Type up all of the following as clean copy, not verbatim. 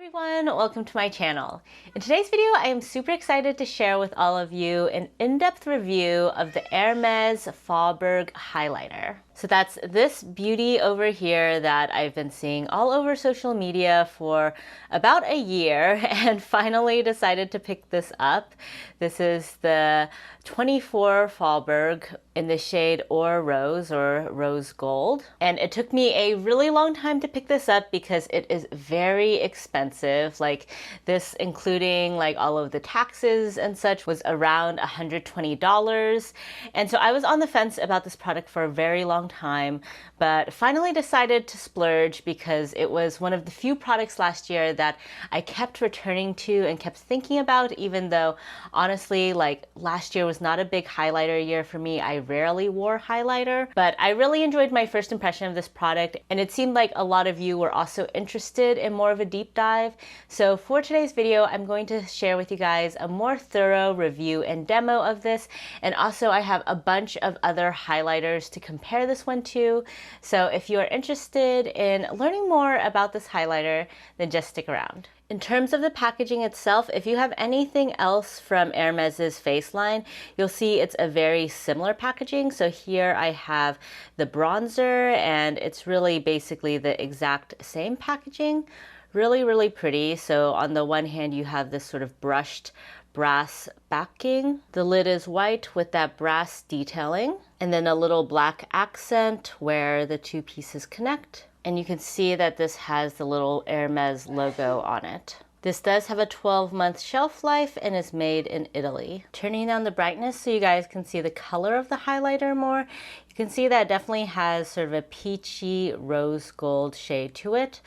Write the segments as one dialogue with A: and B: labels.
A: everyone, welcome to my channel. In today's video, I am super excited to share with all of you an in-depth review of the Hermes Faubourg highlighter. So that's this beauty over here that I've been seeing all over social media for about a year and finally decided to pick this up. This is the 24 Faubourg in the shade Or Rose or Rose Gold. And it took me a really long time to pick this up because it is very expensive. Like this, including like all of the taxes and such, was around $120. And so I was on the fence about this product for a very long time, but finally decided to splurge because it was one of the few products last year that I kept returning to and kept thinking about, even though honestly, like last year was not a big highlighter year for me. I rarely wore highlighter, but I really enjoyed my first impression of this product, and it seemed like a lot of you were also interested in more of a deep dive. So for today's video, I'm going to share with you guys a more thorough review and demo of this, and also I have a bunch of other highlighters to compare this one to. So if you are interested in learning more about this highlighter, then just stick around. In terms of the packaging itself, if you have anything else from Hermes's face line, you'll see it's a very similar packaging. So here I have the bronzer, and it's really basically the exact same packaging. Really, really pretty. So on the one hand, you have this sort of brushed brass backing. The lid is white with that brass detailing, and then a little black accent where the two pieces connect. And you can see that this has the little Hermes logo on it. This does have a 12-month shelf life and is made in Italy. Turning down the brightness so you guys can see the color of the highlighter more, you can see that it definitely has sort of a peachy rose gold shade to it,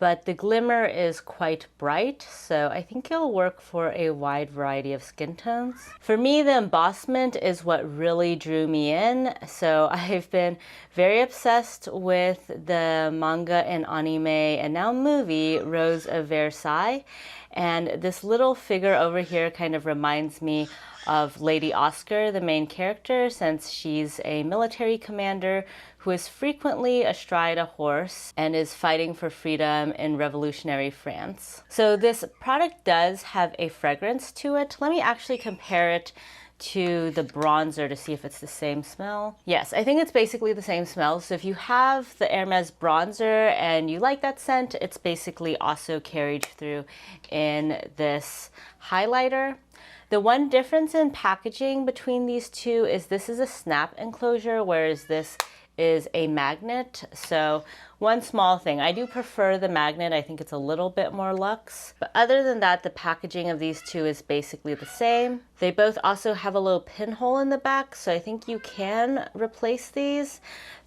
A: but the glimmer is quite bright, so I think it'll work for a wide variety of skin tones. For me, the embossment is what really drew me in, so I've been very obsessed with the manga and anime and now movie Rose of Versailles, and this little figure over here kind of reminds me of Lady Oscar, the main character, since she's a military commander who is frequently astride a horse and is fighting for freedom in revolutionary France. So this product does have a fragrance to it. Let me actually compare it to the bronzer to see if it's the same smell. Yes, I think it's basically the same smell. So if you have the Hermes bronzer and you like that scent, it's basically also carried through in this highlighter. The one difference in packaging between these two is this is a snap enclosure, whereas this is a magnet. So one small thing, I do prefer the magnet. I think it's a little bit more luxe. But other than that, the packaging of these two is basically the same. They both also have a little pinhole in the back, so I think you can replace these.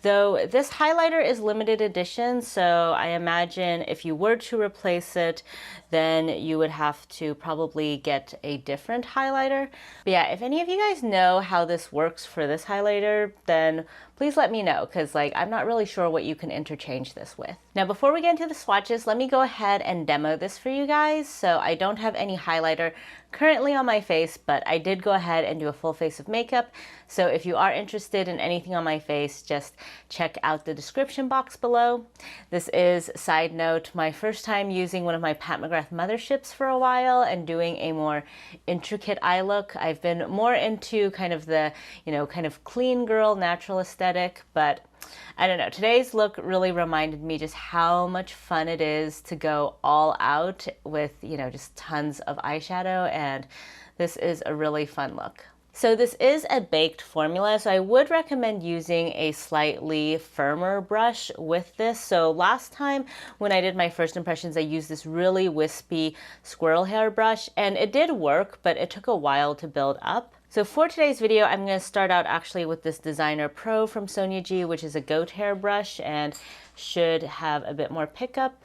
A: Though this highlighter is limited edition, so I imagine if you were to replace it, then you would have to probably get a different highlighter. But yeah, if any of you guys know how this works for this highlighter, then please let me know, because like I'm not really sure what you can interchange this with. Now before we get into the swatches, let me go ahead and demo this for you guys. So I don't have any highlighter currently on my face, but I did go ahead and do a full face of makeup. So if you are interested in anything on my face, just check out the description box below. This is, side note, my first time using one of my Pat McGrath motherships for a while and doing a more intricate eye look. I've been more into kind of the, kind of clean girl, natural aesthetic, but I don't know, today's look really reminded me just how much fun it is to go all out with, just tons of eyeshadow, and this is a really fun look. So this is a baked formula, so I would recommend using a slightly firmer brush with this. So last time when I did my first impressions, I used this really wispy squirrel hair brush, and it did work, but it took a while to build up. So for today's video, I'm going to start out actually with this Designer Pro from Sonia G, which is a goat hair brush and should have a bit more pickup.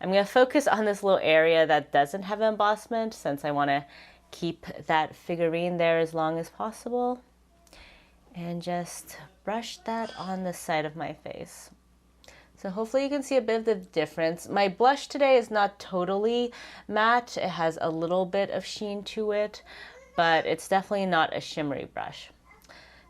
A: I'm going to focus on this little area that doesn't have embossment, since I want to keep that figurine there as long as possible, and just brush that on the side of my face. So hopefully you can see a bit of the difference. My blush today is not totally matte. It has a little bit of sheen to it, but it's definitely not a shimmery brush.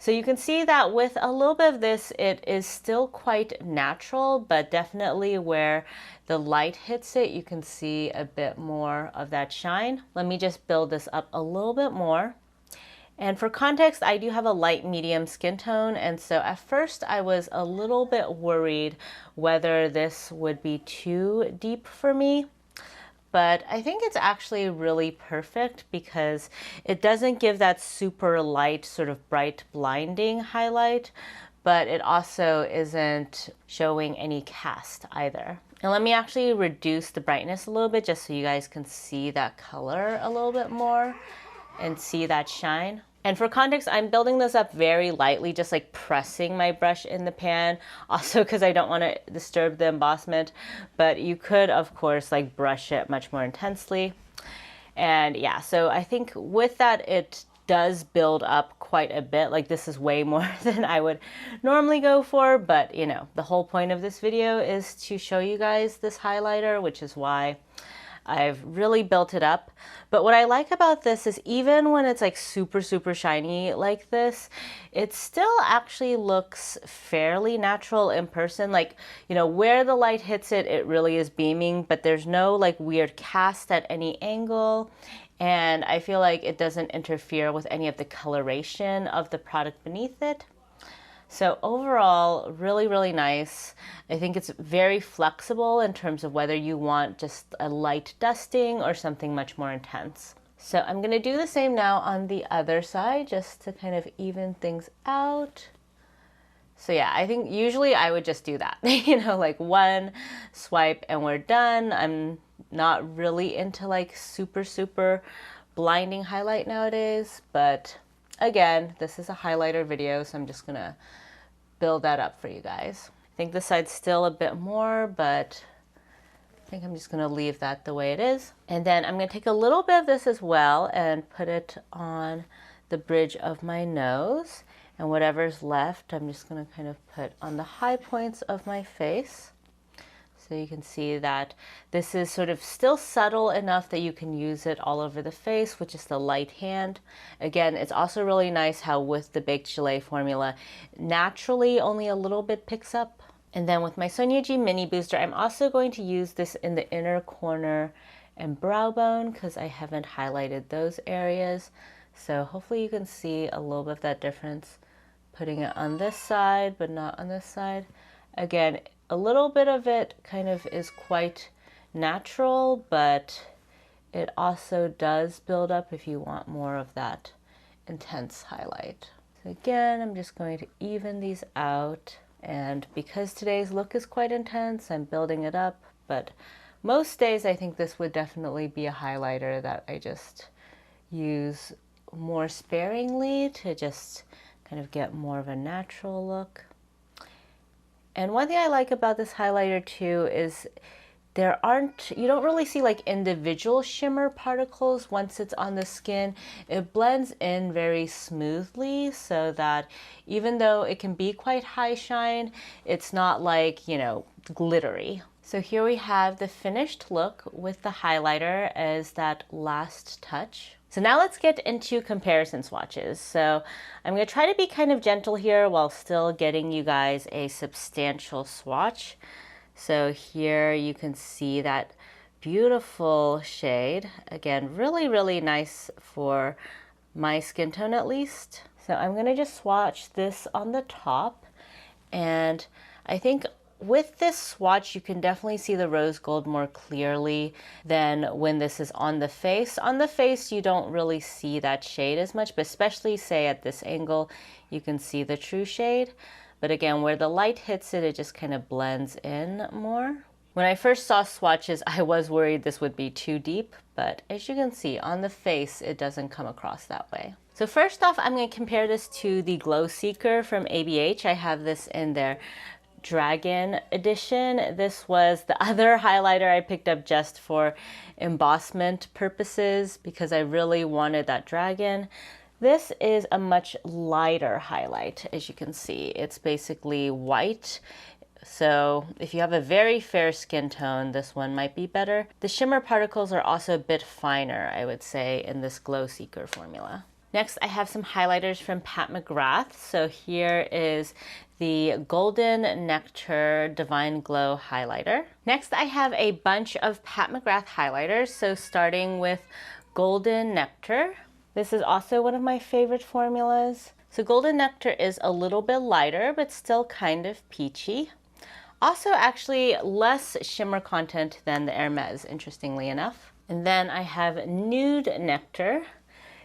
A: So you can see that with a little bit of this, it is still quite natural, but definitely where the light hits it, you can see a bit more of that shine. Let me just build this up a little bit more. And for context, I do have a light medium skin tone, and so at first I was a little bit worried whether this would be too deep for me. But I think it's actually really perfect because it doesn't give that super light, sort of bright, blinding highlight, but it also isn't showing any cast either. And let me actually reduce the brightness a little bit just so you guys can see that color a little bit more and see that shine. And for context, I'm building this up very lightly, just like pressing my brush in the pan, also because I don't want to disturb the embossment, but you could, of course, like brush it much more intensely. And yeah, so I think with that, it does build up quite a bit. Like this is way more than I would normally go for, but you know, the whole point of this video is to show you guys this highlighter, which is why I've really built it up. But what I like about this is even when it's like super shiny like this, it still actually looks fairly natural in person. Like, you know, where the light hits it, it really is beaming, but there's no like weird cast at any angle. And I feel like it doesn't interfere with any of the coloration of the product beneath it. So overall, really nice. I think it's very flexible in terms of whether you want just a light dusting or something much more intense. So I'm gonna do the same now on the other side just to kind of even things out. So yeah, I think usually I would just do that, you know, like one swipe and we're done. I'm not really into like super blinding highlight nowadays, but again, this is a highlighter video, so I'm just gonna build that up for you guys. I think this side's still a bit more, but I think I'm just gonna leave that the way it is. And then I'm gonna take a little bit of this as well and put it on the bridge of my nose. And whatever's left, I'm just gonna kind of put on the high points of my face. So you can see that this is sort of still subtle enough that you can use it all over the face with just the light hand. Again, it's also really nice how with the Baked Gelée formula, naturally only a little bit picks up. And then with my Sonia G Mini Booster, I'm also going to use this in the inner corner and brow bone because I haven't highlighted those areas. So hopefully you can see a little bit of that difference. Putting it on this side, but not on this side. Again, a little bit of it kind of is quite natural, but it also does build up if you want more of that intense highlight. So again, I'm just going to even these out. And because today's look is quite intense, I'm building it up. But most days, I think this would definitely be a highlighter that I just use more sparingly to just kind of get more of a natural look. And one thing I like about this highlighter too is you don't really see like individual shimmer particles once it's on the skin. It blends in very smoothly so that even though it can be quite high shine, it's not like, you know, glittery. So here we have the finished look with the highlighter as that last touch. So now let's get into comparison swatches. So I'm going to try to be kind of gentle here while still getting you guys a substantial swatch. So here you can see that beautiful shade. Again, really nice for my skin tone at least. So I'm going to just swatch this on the top. And I think with this swatch, you can definitely see the rose gold more clearly than when this is on the face. On the face, you don't really see that shade as much, but especially say at this angle, you can see the true shade. But again, where the light hits it, it just kind of blends in more. When I first saw swatches, I was worried this would be too deep, but as you can see on the face, it doesn't come across that way. So first off, I'm going to compare this to the Glow Seeker from ABH. I have this in their Dragon edition. This was the other highlighter I picked up just for embossment purposes because I really wanted that dragon. This is a much lighter highlight, as you can see. It's basically white. So if you have a very fair skin tone, this one might be better. The shimmer particles are also a bit finer, I would say, in this Glow Seeker formula. Next, I have some highlighters from Pat McGrath. So here is the Golden Nectar Divine Glow highlighter. Next, I have a bunch of Pat McGrath highlighters. So starting with Golden Nectar. This is also one of my favorite formulas. So Golden Nectar is a little bit lighter, but still kind of peachy. Also actually less shimmer content than the Hermes, interestingly enough. And then I have Nude Nectar.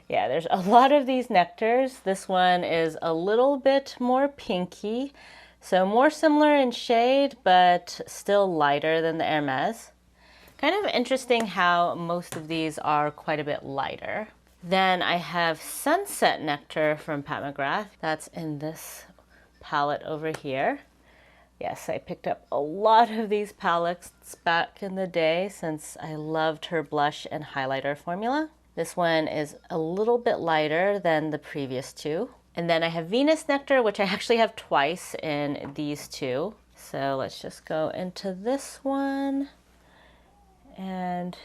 A: Yeah, there's a lot of these nectars. This one is a little bit more pinky, so more similar in shade, but still lighter than the Hermes. Kind of interesting how most of these are quite a bit lighter. Then I have Sunset Nectar from Pat McGrath. That's in this palette over here. Yes, I picked up a lot of these palettes back in the day since I loved her blush and highlighter formula. This one is a little bit lighter than the previous two. And then I have Venus Nectar, which I actually have twice in these two. So let's just go into this one. And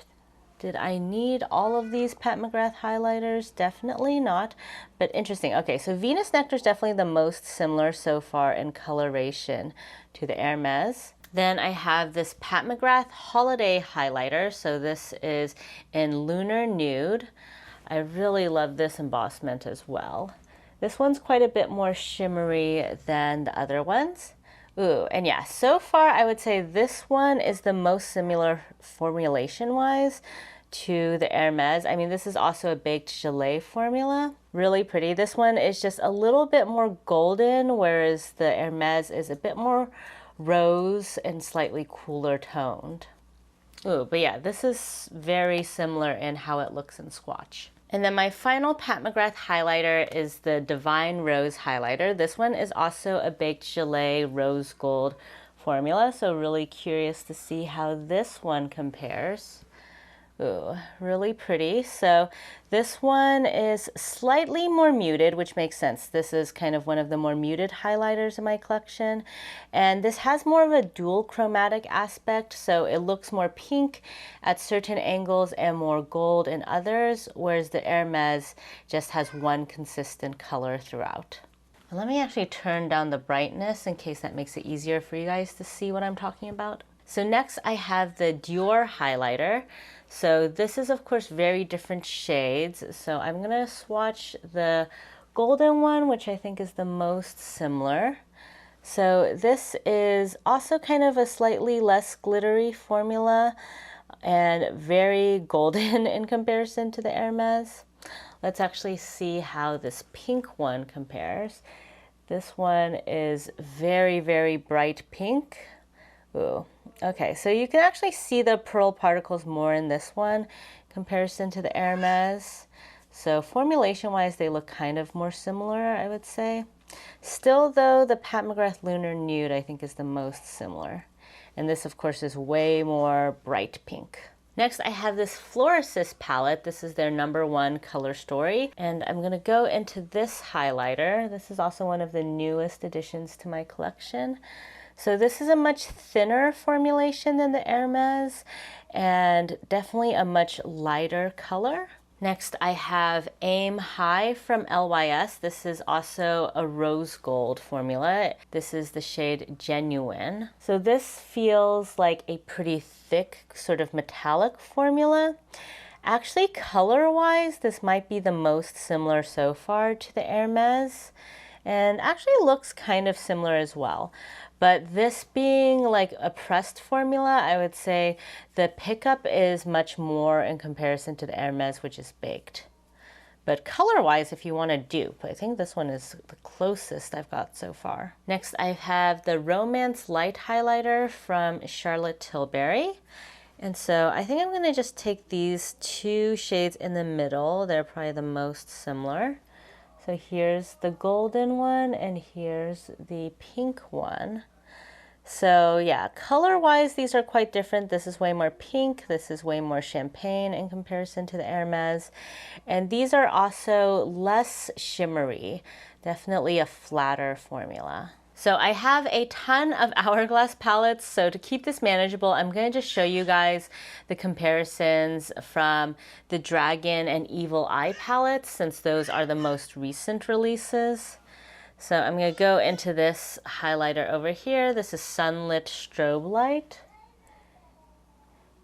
A: did I need all of these Pat McGrath highlighters? Definitely not, but interesting. Okay, so Venus Nectar is definitely the most similar so far in coloration to the Hermes. Then I have this Pat McGrath Holiday highlighter. So this is in Lunar Nude. I really love this embossment as well. This one's quite a bit more shimmery than the other ones. Ooh, and yeah, so far I would say this one is the most similar formulation-wise to the Hermes. I mean, this is also a baked gelée formula. Really pretty. This one is just a little bit more golden, whereas the Hermes is a bit more rose and slightly cooler toned. Ooh, but yeah, this is very similar in how it looks in swatch. And then my final Pat McGrath highlighter is the Divine Rose highlighter. This one is also a baked gelée rose gold formula, so really curious to see how this one compares. Ooh, really pretty. So this one is slightly more muted, which makes sense. This is kind of one of the more muted highlighters in my collection. And this has more of a dual chromatic aspect, so it looks more pink at certain angles and more gold in others, whereas the Hermes just has one consistent color throughout. Let me actually turn down the brightness in case that makes it easier for you guys to see what I'm talking about. So next I have the Dior highlighter. So this is of course very different shades. So I'm gonna swatch the golden one, which I think is the most similar. So this is also kind of a slightly less glittery formula and very golden in comparison to the Hermes. Let's actually see how this pink one compares. This one is very, very bright pink. Ooh. Okay, so you can actually see the pearl particles more in this one in comparison to the Hermes. So formulation-wise, they look kind of more similar, I would say. Still, though, the Pat McGrath Lunar Nude, I think, is the most similar. And this, of course, is way more bright pink. Next, I have this Flores palette. This is their #1 color story. And I'm going to go into this highlighter. This is also one of the newest additions to my collection. So this is a much thinner formulation than the Hermes and definitely a much lighter color. Next, I have Aim High from LYS. This is also a rose gold formula. This is the shade Genuine. So this feels like a pretty thick sort of metallic formula. Actually, color-wise, this might be the most similar so far to the Hermes, and actually looks kind of similar as well. But this being like a pressed formula, I would say the pickup is much more in comparison to the Hermes, which is baked. But color-wise, if you want to dupe, I think this one is the closest I've got so far. Next, I have the Romance Light highlighter from Charlotte Tilbury. And so I think I'm going to just take these two shades in the middle. They're probably the most similar. So here's the golden one and here's the pink one. So yeah, color-wise, these are quite different. This is way more pink. This is way more champagne in comparison to the Hermes. And these are also less shimmery, definitely a flatter formula. So I have a ton of Hourglass palettes, so to keep this manageable, I'm going to just show you guys the comparisons from the Dragon and Evil Eye palettes, since those are the most recent releases. So I'm going to go into this highlighter over here. This is Sunlit Strobe Light.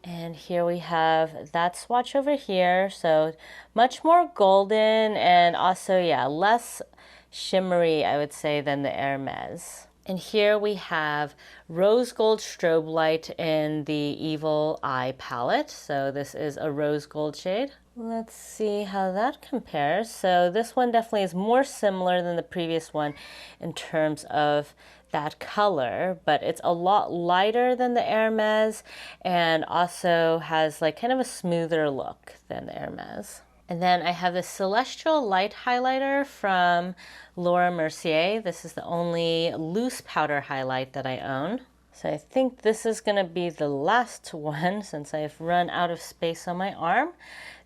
A: And here we have that swatch over here. So much more golden and also, yeah, less shimmery, I would say, than the Hermes. And here we have Rose Gold Strobe Light in the Evil Eye palette. So this is a rose gold shade. Let's see how that compares. So this one definitely is more similar than the previous one in terms of that color, but it's a lot lighter than the Hermes and also has like kind of a smoother look than the Hermes. And then I have the Celestial Light highlighter from Laura Mercier. This is the only loose powder highlight that I own. So I think this is going to be the last one since I've run out of space on my arm.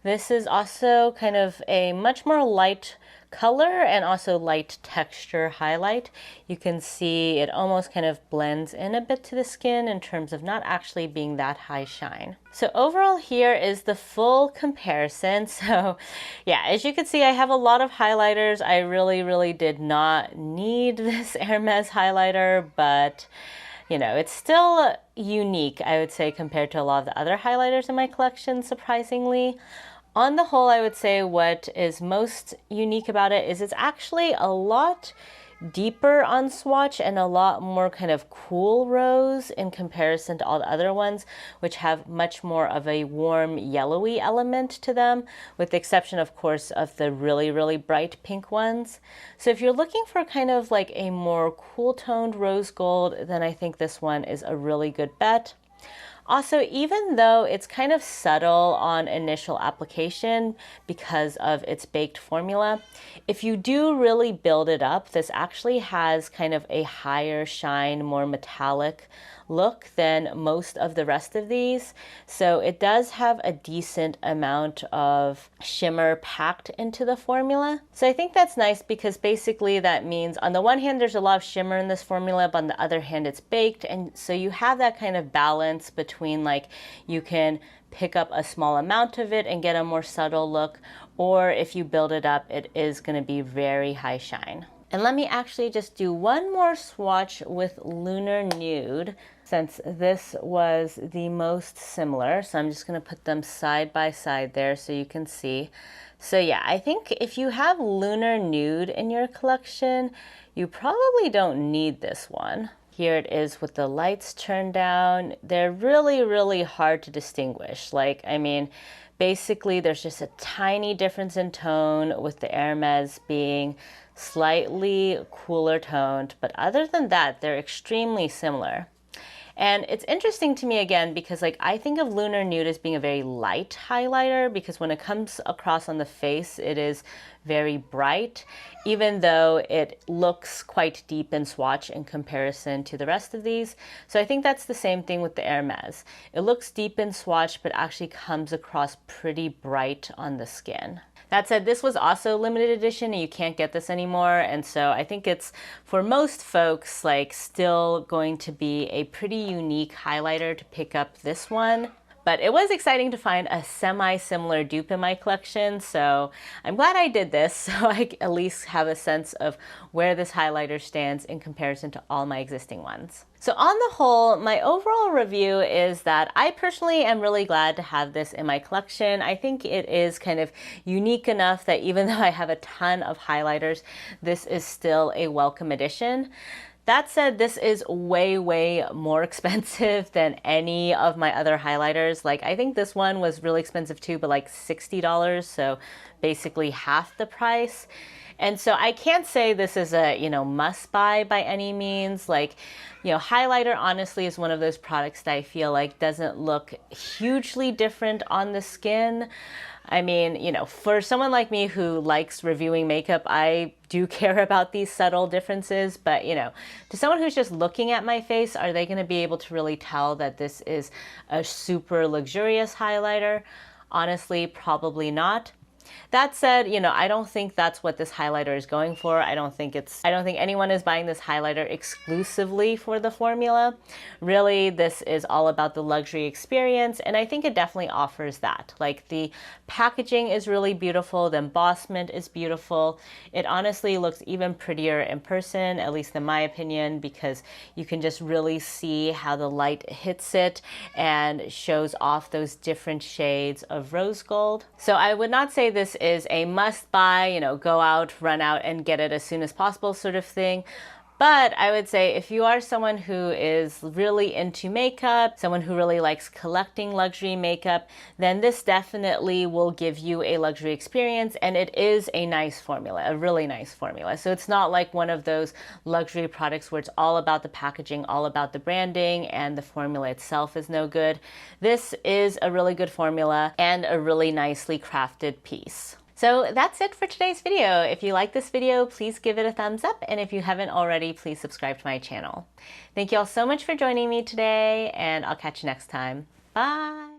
A: This is also kind of a much more light color and also light texture highlight. You can see it almost kind of blends in a bit to the skin in terms of not actually being that high shine. So overall here is the full comparison. So yeah, as you can see, I have a lot of highlighters. I really did not need this Hermes highlighter, but you know, it's still unique, I would say, compared to a lot of the other highlighters in my collection, surprisingly. On the whole, I would say what is most unique about it is it's actually a lot deeper on swatch and a lot more kind of cool rose in comparison to all the other ones, which have much more of a warm yellowy element to them, with the exception, of course, of the really bright pink ones. So if you're looking for kind of like a more cool toned rose gold, then I think this one is a really good bet. Also, even though it's kind of subtle on initial application because of its baked formula, if you do really build it up, this actually has kind of a higher shine, more metallic look than most of the rest of these. So it does have a decent amount of shimmer packed into the formula. So I think that's nice because basically that means on the one hand there's a lot of shimmer in this formula, but on the other hand it's baked, and so you have that kind of balance between like you can pick up a small amount of it and get a more subtle look, or if you build it up, it is going to be very high shine. And let me actually just do one more swatch with Lunar Nude, since this was the most similar. So I'm just going to put them side by side there so you can see. So yeah, I think if you have Lunar Nude in your collection, you probably don't need this one. Here it is with the lights turned down. They're really hard to distinguish. Like, I mean, basically there's just a tiny difference in tone, with the Hermes being slightly cooler toned, but other than that, they're extremely similar. And it's interesting to me again because like I think of Lunar Nude as being a very light highlighter, because when it comes across on the face, it is very bright, even though it looks quite deep in swatch in comparison to the rest of these. So I think that's the same thing with the Hermes. It looks deep in swatch, but actually comes across pretty bright on the skin. That said, this was also limited edition and you can't get this anymore. And so I think it's, for most folks, like still going to be a pretty unique highlighter to pick up this one. But it was exciting to find a semi-similar dupe in my collection, so I'm glad I did this so I at least have a sense of where this highlighter stands in comparison to all my existing ones. So on the whole, my overall review is that I personally am really glad to have this in my collection. I think it is kind of unique enough that even though I have a ton of highlighters, this is still a welcome addition. That said, this is way more expensive than any of my other highlighters. Like, I think this one was really expensive too, but like $60, so basically half the price. And so I can't say this is a, you know, must buy by any means. Like, you know, highlighter honestly is one of those products that I feel like doesn't look hugely different on the skin. I mean, you know, for someone like me who likes reviewing makeup, I do care about these subtle differences, but you know, to someone who's just looking at my face, are they going to be able to really tell that this is a super luxurious highlighter? Honestly, probably not. That said, you know, I don't think that's what this highlighter is going for. I don't think anyone is buying this highlighter exclusively for the formula. Really, this is all about the luxury experience, and I think it definitely offers that. Like, the packaging is really beautiful, the embossment is beautiful. It honestly looks even prettier in person, at least in my opinion, because you can just really see how the light hits it and shows off those different shades of rose gold. So I would not say this is a must buy, you know, go out, run out and get it as soon as possible sort of thing. But I would say if you are someone who is really into makeup, someone who really likes collecting luxury makeup, then this definitely will give you a luxury experience, and it is a nice formula, a really nice formula. So it's not like one of those luxury products where it's all about the packaging, all about the branding, and the formula itself is no good. This is a really good formula and a really nicely crafted piece. So that's it for today's video. If you like this video, please give it a thumbs up. And if you haven't already, please subscribe to my channel. Thank you all so much for joining me today, and I'll catch you next time. Bye.